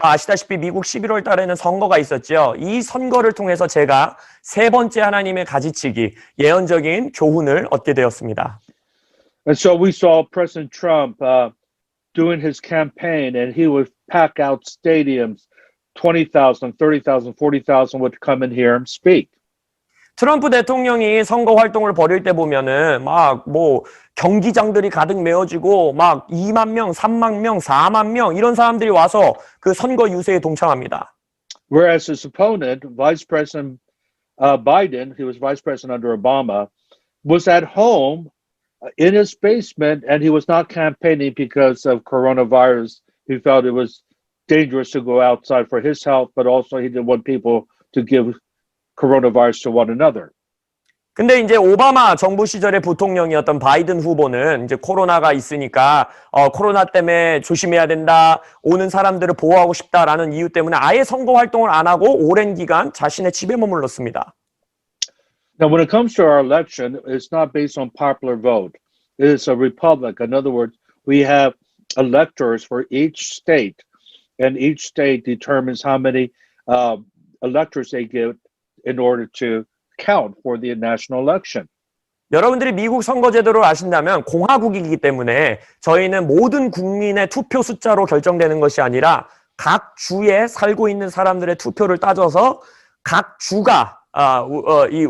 아시다시피 미국 11월 달에는 선거가 있었죠. 이 선거를 통해서 제가 세 번째 하나님의 가지치기, 예언적인 교훈을 얻게 되었습니다. And so we saw President Trump doing his campaign, and he would pack out stadiums. 20,000, 30,000, 40,000 would come and hear him speak. 트럼프 대통령이 선거 활동을 벌일 때 보면은 막 뭐 경기장들이 가득 메워지고 막 2만 명, 3만 명, 4만 명 이런 사람들이 와서 그 선거 유세에 동참합니다. Whereas his opponent, Vice President Biden, he was vice president under Obama, was at home in his basement, and he was not campaigning because of coronavirus. He felt it was dangerous to go outside for his health, but also he didn't want people to give coronavirus to one another. 근데 이제 오바마 정부 시절의 부통령이었던 바이든 후보는 이제 코로나가 있으니까 코로나 때문에 조심해야 된다, 오는 사람들을 보호하고 싶다라는 이유 때문에 아예 선거 활동을 안 하고 오랜 기간 자신의 집에 머물렀습니다. Now, when it comes to our election, it's not based on popular vote. It is a republic. In other words, we have electors for each state, and each state determines how many electors they give in order to count for the national election. 여러분들이 미국 선거제도를 아신다면 공화국이기 때문에 저희는 모든 국민의 투표 숫자로 결정되는 것이 아니라 각 주에 살고 있는 사람들의 투표를 따져서 각 주가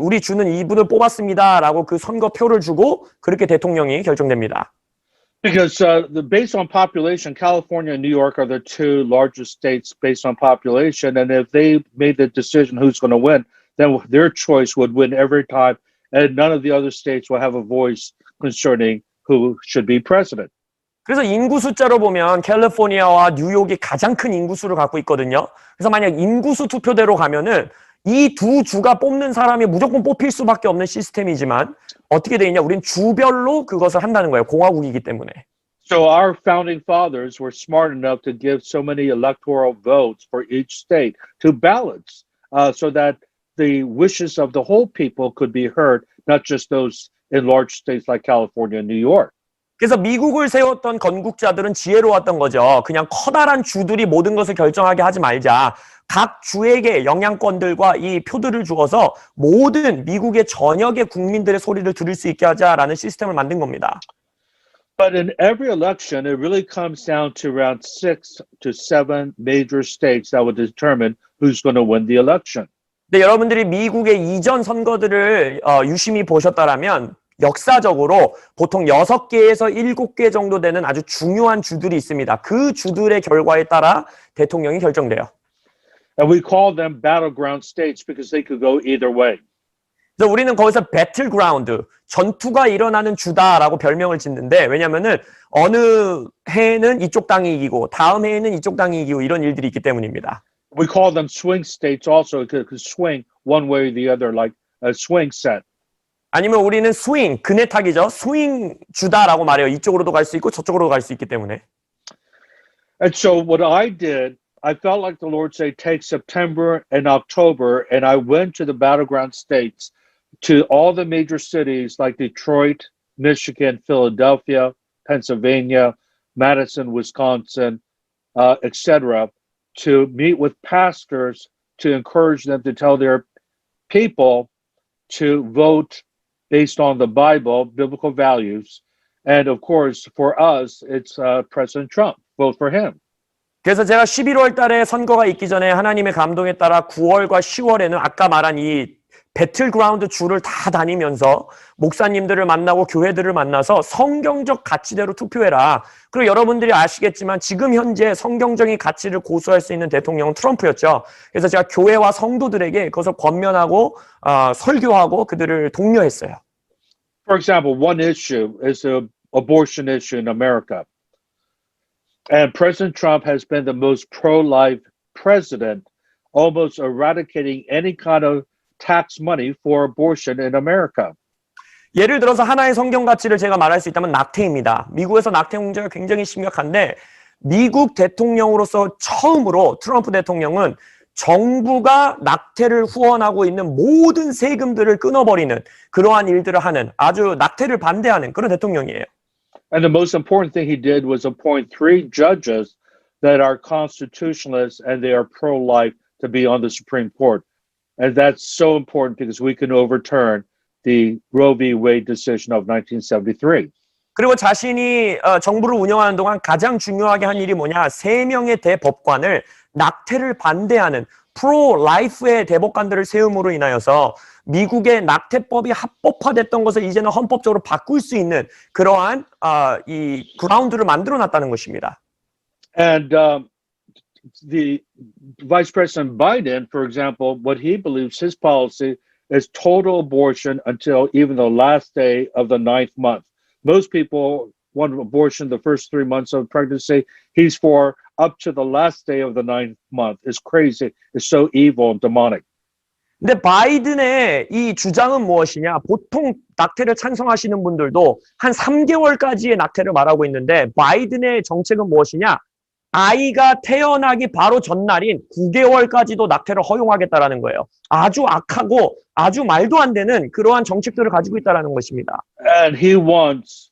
우리 주는 이분을 뽑았습니다라고 그 선거표를 주고 그렇게 대통령이 결정됩니다. Because based on population, California and New York are the two largest states based on population, and if they made the decision who's going to win, then their choice would win every time, and none of the other states will have a voice concerning who should be president. 그래서 인구 숫자로 보면 캘리포니아와 뉴욕이 가장 큰 인구수를 갖고 있거든요. 그래서 만약 인구수 투표대로 가면은 이 두 주가 뽑는 사람이 무조건 뽑힐 수밖에 없는 시스템이지만 어떻게 돼 있냐? 우린 주별로 그것을 한다는 거예요. 공화국이기 때문에. So our founding fathers were smart enough to give so many electoral votes for each state to balance so that the wishes of the whole people could be heard, not just those in large states like California and New York. 그래서 미국을 세웠던 건국자들은 지혜로웠던 거죠. 그냥 커다란 주들이 모든 것을 결정하게 하지 말자. 각 주에게 영향권들과 이 표들을 주어서 모든 미국의 전역의 국민들의 소리를 들을 수 있게 하자라는 시스템을 만든 겁니다. But in every election, it really comes down to around 6 to 7 major states that will determine who's going to win the election. 근데 여러분들이 미국의 이전 선거들을 유심히 보셨다라면 역사적으로 보통 6개에서 7개 정도 되는 아주 중요한 주들이 있습니다. 그 주들의 결과에 따라 대통령이 결정돼요. And we call them battleground states because they could go either way. 그래서 우리는 거기서 배틀그라운드, 전투가 일어나는 주다라고 별명을 짓는데 왜냐면은 어느 해에는 이쪽 당이 이기고 다음 해에는 이쪽 당이 이기고 이런 일들이 있기 때문입니다. We call them swing states also because it could swing one way or the other like a swing set. 아니면 우리는 스윙, 그네타기죠. 스윙 주다라고 말해요. 이쪽으로도 갈 수 있고 저쪽으로도 갈 수 있기 때문에. And so what I did, I felt like the Lord said, take September and October, and I went to the battleground states, to all the major cities like Detroit, Michigan, Philadelphia, Pennsylvania, Madison, Wisconsin, etc., to meet with pastors to encourage them to tell their people to vote based on the Bible, biblical values. And of course, for us, it's President Trump. Vote for him. 그래서 제가 11월 달에 선거가 있기 전에 하나님의 감동에 따라 9월과 10월에는 아까 말한 이 배틀그라운드 주를 다 다니면서 목사님들을 만나고 교회들을 만나서 성경적 가치대로 투표해라. 그리고 여러분들이 아시겠지만 지금 현재 성경적인 가치를 고수할 수 있는 대통령은 트럼프였죠. 그래서 제가 교회와 성도들에게 그것을 권면하고 설교하고 그들을 독려했어요. For example, one issue is the abortion issue in America. And President Trump has been the most pro-life president, almost eradicating any kind of tax money for abortion in America. 예를 들어서 하나의 성경 가치를 제가 말할 수 있다면 낙태입니다. 미국에서 낙태 문제가 굉장히 심각한데 미국 대통령으로서 처음으로 트럼프 대통령은 정부가 낙태를 후원하고 있는 모든 세금들을 끊어버리는 그러한 일들을 하는 아주 낙태를 반대하는 그런 대통령이에요. And the most important thing he did was appoint 3 judges that are constitutionalists and they are pro-life to be on the Supreme Court. And that's so important because we can overturn the Roe v. Wade decision of 1973. 그리고 자신이 정부를 운영하는 동안 가장 중요하게 한 일이 뭐냐? 3명의 대법관을 낙태를 반대하는 프로-라이프의 대법관들을 세움으로 인하여서 미국의 낙태법이 합법화됐던 것을 이제는 헌법적으로 바꿀 수 있는 그러한 이 그라운드를 만들어놨다는 것입니다. And the Vice President Biden, for example, what he believes his policy is total abortion until even the last day of the 9th month. Most people want abortion the first 3 months of pregnancy. He's for up to the last day of the 9th month. It's crazy. It's so evil and demonic. 근데 바이든의 이 주장은 무엇이냐? 보통 낙태를 찬성하시는 분들도 한 3개월까지의 낙태를 말하고 있는데 바이든의 정책은 무엇이냐? 아이가 태어나기 바로 전날인 9개월까지도 낙태를 허용하겠다라는 거예요. 아주 악하고 아주 말도 안 되는 그러한 정책들을 가지고 있다라는 것입니다. And he wants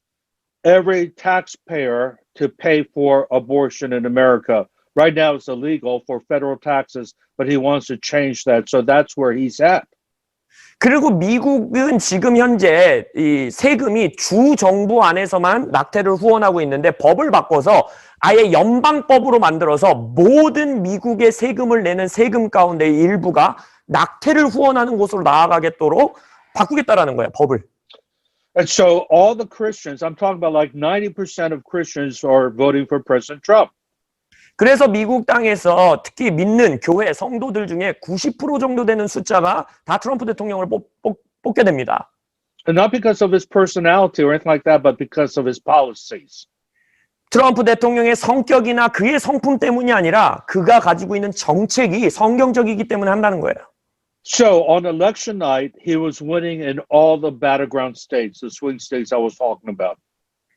every taxpayer to pay for abortion in America. Right now it's illegal for federal taxes, but he wants to change that. So that's where he's at. 그리고 미국은 지금 현재 이 세금이 주 정부 안에서만 낙태를 후원하고 있는데 법을 바꿔서 아예 연방법으로 만들어서 모든 미국의 세금을 내는 세금 가운데 일부가 낙태를 후원하는 곳으로 나아가겠도록 바꾸겠다라는 거예요, 법을. And so all the Christians, I'm talking about like 90% of Christians are voting for President Trump. 그래서 미국 땅에서 특히 믿는 교회 성도들 중에 90% 정도 되는 숫자가 다 트럼프 대통령을 뽑게 됩니다. And not because of his personality or anything like that, but because of his policies. 트럼프 대통령의 성격이나 그의 성품 때문이 아니라 그가 가지고 있는 정책이 성경적이기 때문에 한다는 거예요. So on election night, he was winning in all the battleground states, the swing states I was talking about.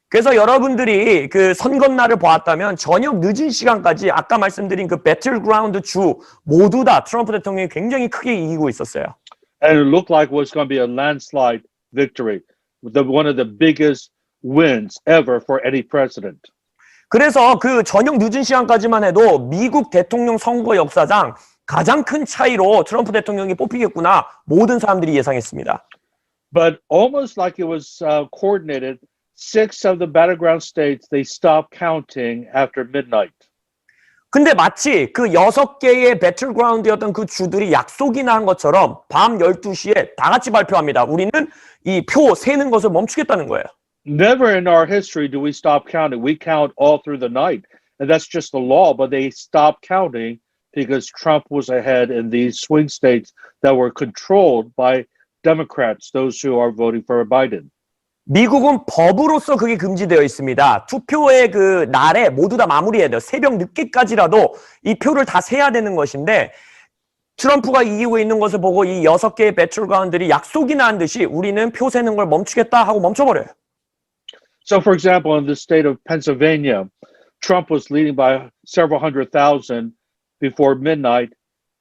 그래서 여러분들이 그 선거날을 보았다면 저녁 늦은 시간까지 아까 말씀드린 그 배틀그라운드 주 모두 다 트럼프 대통령이 굉장히 크게 이기고 있었어요. And it looked like it was going to be a landslide victory, one of the biggest wins ever for any president. 그래서 그 저녁 늦은 시간까지만 해도 미국 대통령 선거 역사상 가장 큰 차이로 트럼프 대통령이 뽑히겠구나 모든 사람들이 예상했습니다. But almost like it was coordinated, 6 of the battleground states, they stopped counting after midnight. 근데 마치 그 6개의 배틀그라운드였던 그 주들이 약속이나 한 것처럼 밤 12시에 다 같이 발표합니다. 우리는 이 표 세는 것을 멈추겠다는 거예요. Never in our history do we stop counting. We count all through the night. And that's just the law, but they stopped counting because Trump was ahead in these swing states that were controlled by Democrats, those who are voting for Biden. 미국은 법으로서 그게 금지되어 있습니다. 투표의 그 날에 모두 다 마무리해야 돼요. 새벽 늦게까지라도 이 표를 다 세야 되는 것인데 트럼프가 이기고 있는 것을 보고 이 6개의 배틀그라운드들이 약속이나 한 듯이 우리는 표 세는 걸 멈추겠다 하고 멈춰버려요. So, for example, in the state of Pennsylvania, Trump was leading by several 100,000 before midnight,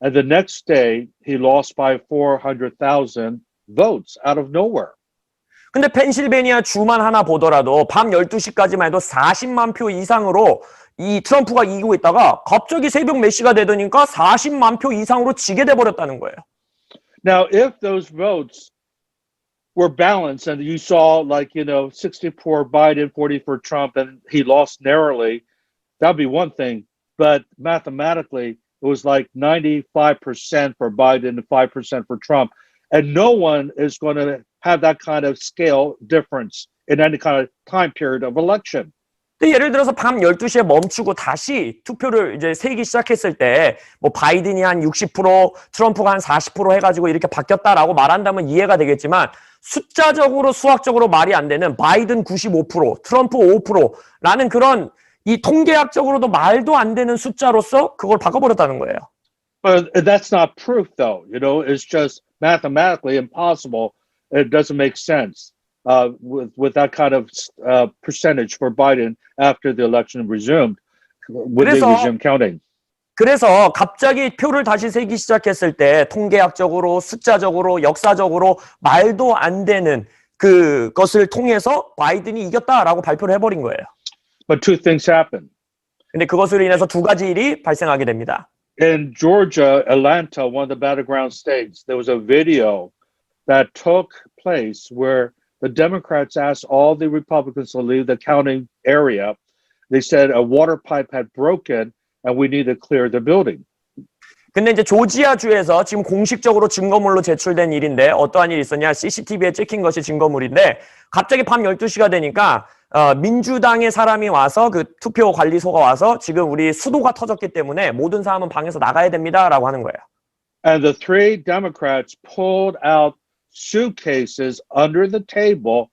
and the next day he lost by 400,000 votes out of nowhere. 근데 펜실베니아 주만 하나 보더라도 밤 12시까지만 해도 40만 표 이상으로 이 트럼프가 이기고 있다가 갑자기 새벽 몇 시가 되더니까 40만 표 이상으로 지게 돼버렸다는 거예요. Now, if those votes were balanced and you saw 60 for Biden, 40 for Trump, and he lost narrowly, that'd be one thing. But mathematically, it was like 95% for Biden and 5% for Trump. And no one is going to have that kind of scale difference in any kind of time period of election. 예를 들어서 밤 12시에 멈추고 다시 투표를 이제 세기 시작했을 때 뭐 바이든이 한 60%, 트럼프가 한 40% 해가지고 이렇게 바뀌었다라고 말한다면 이해가 되겠지만 숫자적으로 수학적으로 말이 안 되는 바이든 95%, 트럼프 5%라는 그런 이 통계학적으로도 말도 안 되는 숫자로서 그걸 바꿔버렸다는 거예요. But that's not proof, though. It's just mathematically impossible. It doesn't make sense with that kind of percentage for Biden after the election resumed, when they resumed counting. 그래서 갑자기 표를 다시 세기 시작했을 때 통계학적으로, 숫자적으로, 역사적으로 말도 안 되는 그것을 통해서 바이든이 이겼다라고 발표를 해버린 거예요. But two things happened. 근데 그것으로 인해서 두 가지 일이 발생하게 됩니다. In Georgia, Atlanta, one of the battleground states, there was a video that took place where the Democrats asked all the Republicans to leave the counting area. They said a water pipe had broken and we need to clear the building. 근데 이제 조지아주에서 지금 공식적으로 증거물로 제출된 일인데 어떠한 일이 있었냐? CCTV에 찍힌 것이 증거물인데 갑자기 밤 12시가 되니까 민주당의 사람이 와서 그 투표 관리소가 와서 지금 우리 수도가 터졌기 때문에 모든 사람은 방에서 나가야 됩니다라고 하는 거예요. And the three Democrats pulled out suitcases under the table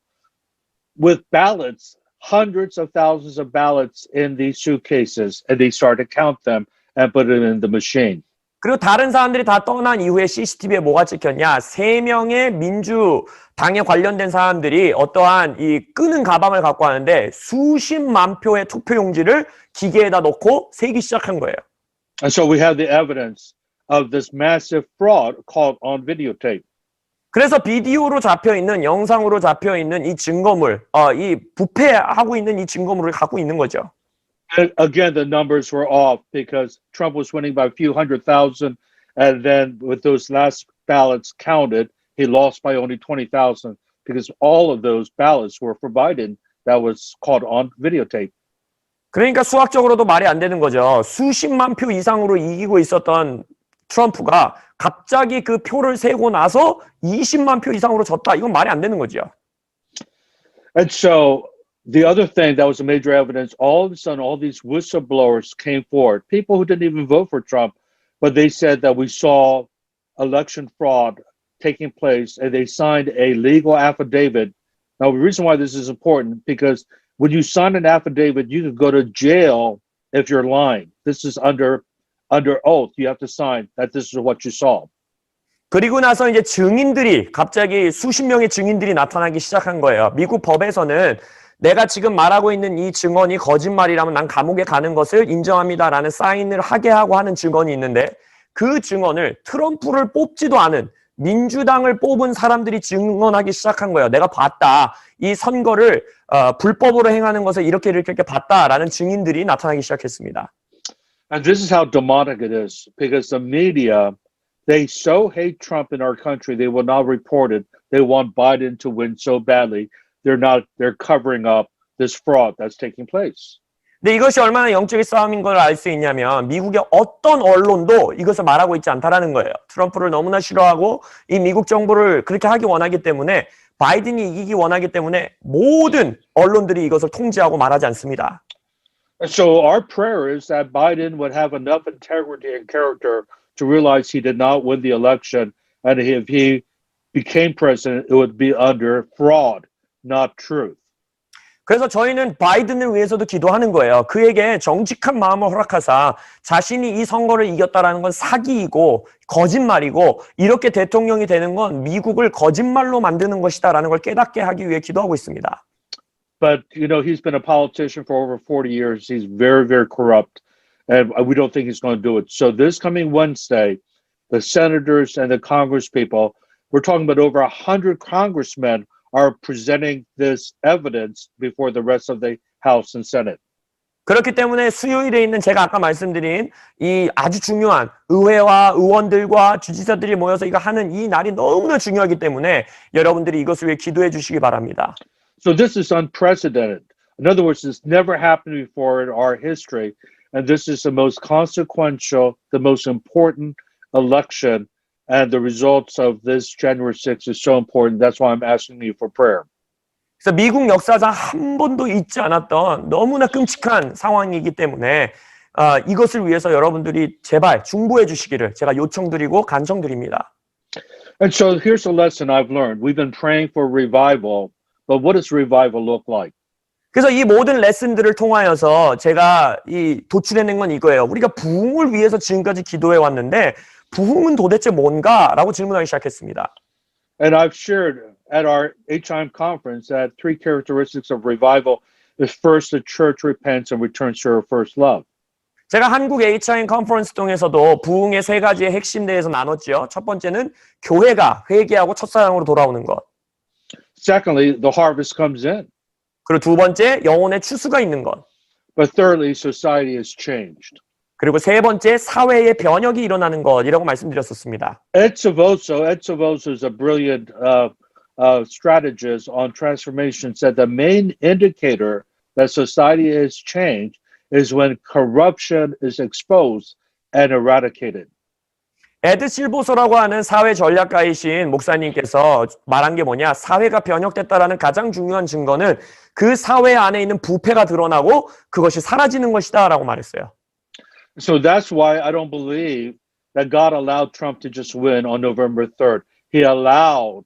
with ballots, hundreds of thousands of ballots in these suitcases, and they started to count them and put it in the machine. 그리고 다른 사람들이 다 떠난 이후에 CCTV에 뭐가 찍혔냐? 3명의 민주당에 관련된 사람들이 어떠한 이 끄는 가방을 갖고 왔는데 수십만 표의 투표용지를 기계에다 넣고 세기 시작한 거예요. And so we have the evidence of this massive fraud caught on videotape. 그래서 비디오로 잡혀있는, 영상으로 잡혀있는 이 증거물, 이 부패하고 있는 이 증거물을 갖고 있는 거죠. And again, the numbers were off because Trump was winning by a few 100,000. And then with those last ballots counted, he lost by only 20,000 because all of those ballots were for Biden that was caught on videotape. 그러니까 수학적으로도 말이 안 되는 거죠. 수십만 표 이상으로 이기고 있었던 트럼프가 갑자기 그 표를 세고 나서 20만 표 이상으로 졌다. 이건 말이 안 되는 거죠. And so the other thing that was a major evidence, all of a sudden, all these whistleblowers came forward, people who didn't even vote for Trump, but they said that we saw election fraud taking place, and they signed a legal affidavit. Now, the reason why this is important, because when you sign an affidavit, you can go to jail if you're lying. This is under oath. You have to sign that this is what you saw. 그리고 나서 이제 증인들이 갑자기 수십 명의 증인들이 나타나기 시작한 거예요. 미국 법에서는 내가 지금 말하고 있는 이 증언이 거짓말이라면 난 감옥에 가는 것을 인정합니다라는 사인을 하게 하고 하는 증언이 있는데 그 증언을 트럼프를 뽑지도 않은 민주당을 뽑은 사람들이 증언하기 시작한 거예요. 내가 봤다. 이 선거를 불법으로 행하는 것을 이렇게 봤다라는 증인들이 나타나기 시작했습니다. And this is how demonic it is, because the media, they so hate Trump in our country, they will not report it. They want Biden to win so badly. They're covering up this fraud that's taking place. 근데 이것이 얼마나 영적인 싸움인 걸 알 수 있냐면 미국의 어떤 언론도 이것을 말하고 있지 않다라는 거예요. 트럼프를 너무나 싫어하고 이 미국 정부를 그렇게 하기 원하기 때문에 바이든이 이기기 원하기 때문에 모든 언론들이 이것을 통제하고 말하지 않습니다. And so our prayer is that Biden would have enough integrity and character to realize he did not win the election, and if he became president, it would be under fraud, not truth. 그래서 저희는 바이든을 위해서도 기도하는 거예요. 그에게 정직한 마음을 허락하사 자신이 이 선거를 이겼다라는 건 사기이고 거짓말이고 이렇게 대통령이 되는 건 미국을 거짓말로 만드는 것이다라는 걸 깨닫게 하기 위해 기도하고 있습니다. But, you know, he's been a politician for over 40 years. He's very, very corrupt, and we don't think he's going to do it. So this coming Wednesday, the senators and the Congress people, we're talking about over 100 congressmen are presenting this evidence before the rest of the House and Senate. 그렇기 때문에 수요일에 있는 제가 아까 말씀드린 이 아주 중요한 의회와 의원들과 주지사들이 모여서 이거 하는 이 날이 너무나 중요하기 때문에 여러분들이 이것을 위해 기도해 주시기 바랍니다. So this is unprecedented. In other words, this never happened before in our history, and this is the most consequential, the most important election. And the results of this January 6th is so important. That's why I'm asking you for prayer. 그래서 미국 역사상 한 번도 있지 않았던 너무나 끔찍한 상황이기 때문에 이것을 위해서 여러분들이 제발 중보해 주시기를 제가 요청드리고 간청드립니다. And so here's a lesson I've learned. We've been praying for revival, but what does revival look like? 그래서 이 모든 레슨들을 통하여서 제가 이 도출해낸 건 이거예요. 우리가 부흥을 위해서 지금까지 기도해 왔는데 부흥은 도대체 뭔가라고 질문하기 시작했습니다. And I've shared at our HIM conference that three characteristics of revival is first, the church repents and returns to her first love. 제가 한국 HIM 컨퍼런스 통해서도 부흥의 세 가지의 핵심 대해서 나눴죠. 첫 번째는 교회가 회개하고 첫사랑으로 돌아오는 것. Secondly, the harvest comes in. 그리고 두 번째, 영혼의 추수가 있는 것. But thirdly, society has changed. 그리고 세 번째, 사회의 변혁이 일어나는 것이라고 말씀드렸었습니다. Ed Silvoso is a brilliant strategist on transformation, said the main indicator that society has changed is when corruption is exposed and eradicated. 에드 실보소라고 하는 사회 전략가이신 목사님께서 말한 게 뭐냐? 사회가 변혁됐다라는 가장 중요한 증거는 그 사회 안에 있는 부패가 드러나고 그것이 사라지는 것이다라고 말했어요. So that's why I don't believe that God allowed Trump to just win on November 3rd. He allowed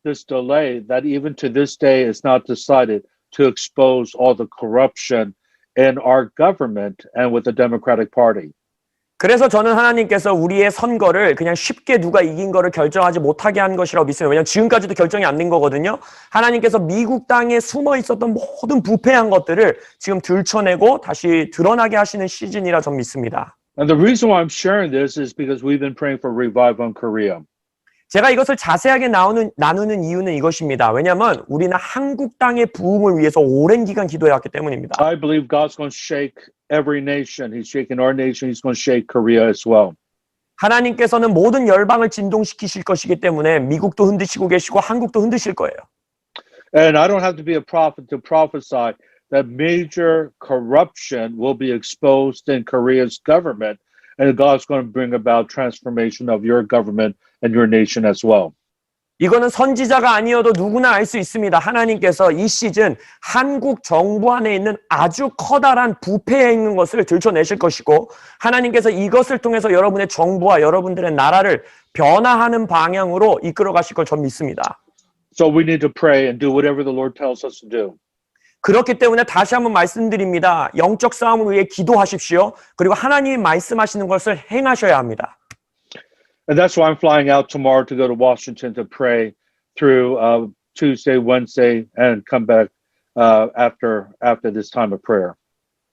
this delay that even to this day is not decided to expose all the corruption in our government and with the Democratic Party. 그래서 저는 하나님께서 우리의 선거를 그냥 쉽게 누가 이긴 거를 결정하지 못하게 한 것이라고 믿습니다. 왜냐하면 지금까지도 결정이 안 된 거거든요. 하나님께서 미국 땅에 숨어 있었던 모든 부패한 것들을 지금 들춰내고 다시 드러나게 하시는 시즌이라 전 믿습니다. And the reason why I'm sharing this is because we've been praying for revival in Korea. 제가 이것을 자세하게 나누는 이유는 이것입니다. 왜냐하면 우리는 한국 땅의 부흥을 위해서 오랜 기간 기도해왔기 때문입니다. I believe God's going to shake every nation. He's shaking our nation. He's going to shake Korea as well. 하나님께서는 모든 열방을 진동시키실 것이기 때문에 미국도 흔드시고 계시고 한국도 흔드실 거예요. And I don't have to be a prophet to prophesy that major corruption will be exposed in Korea's government, and God's going to bring about transformation of your government and your nation as well. 이거는 선지자가 아니어도 누구나 알 수 있습니다. 하나님께서 이 시즌 한국 정부 안에 있는 아주 커다란 부패에 있는 것을 들춰내실 것이고 하나님께서 이것을 통해서 여러분의 정부와 여러분들의 나라를 변화하는 방향으로 이끌어 가실 걸 전 믿습니다. So we need to pray and do whatever the Lord tells us to do. 그렇기 때문에 다시 한번 말씀드립니다. 영적 싸움을 위해 기도하십시오. 그리고 하나님이 말씀하시는 것을 행하셔야 합니다. And that's why I'm flying out tomorrow to go to Washington to pray through Tuesday, Wednesday, and come back after this time of prayer.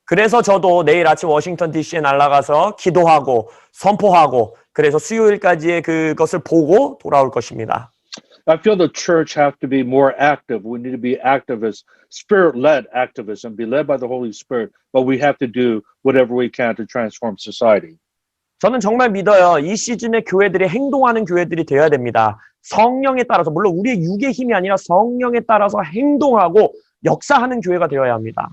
그래서 저도 내일 아침 워싱턴 DC에 날아가서 기도하고 선포하고 그래서 수요일까지의 그것을 보고 돌아올 것입니다. I feel the church have to be more active. We need to be activists, spirit-led activism, be led by the Holy Spirit, but we have to do whatever we can to transform society. 저는 정말 믿어요. 이 시즌에 교회들이 행동하는 교회들이 되어야 됩니다. 성령에 따라서, 물론 우리의 육의 힘이 아니라 성령에 따라서 행동하고 역사하는 교회가 되어야 합니다.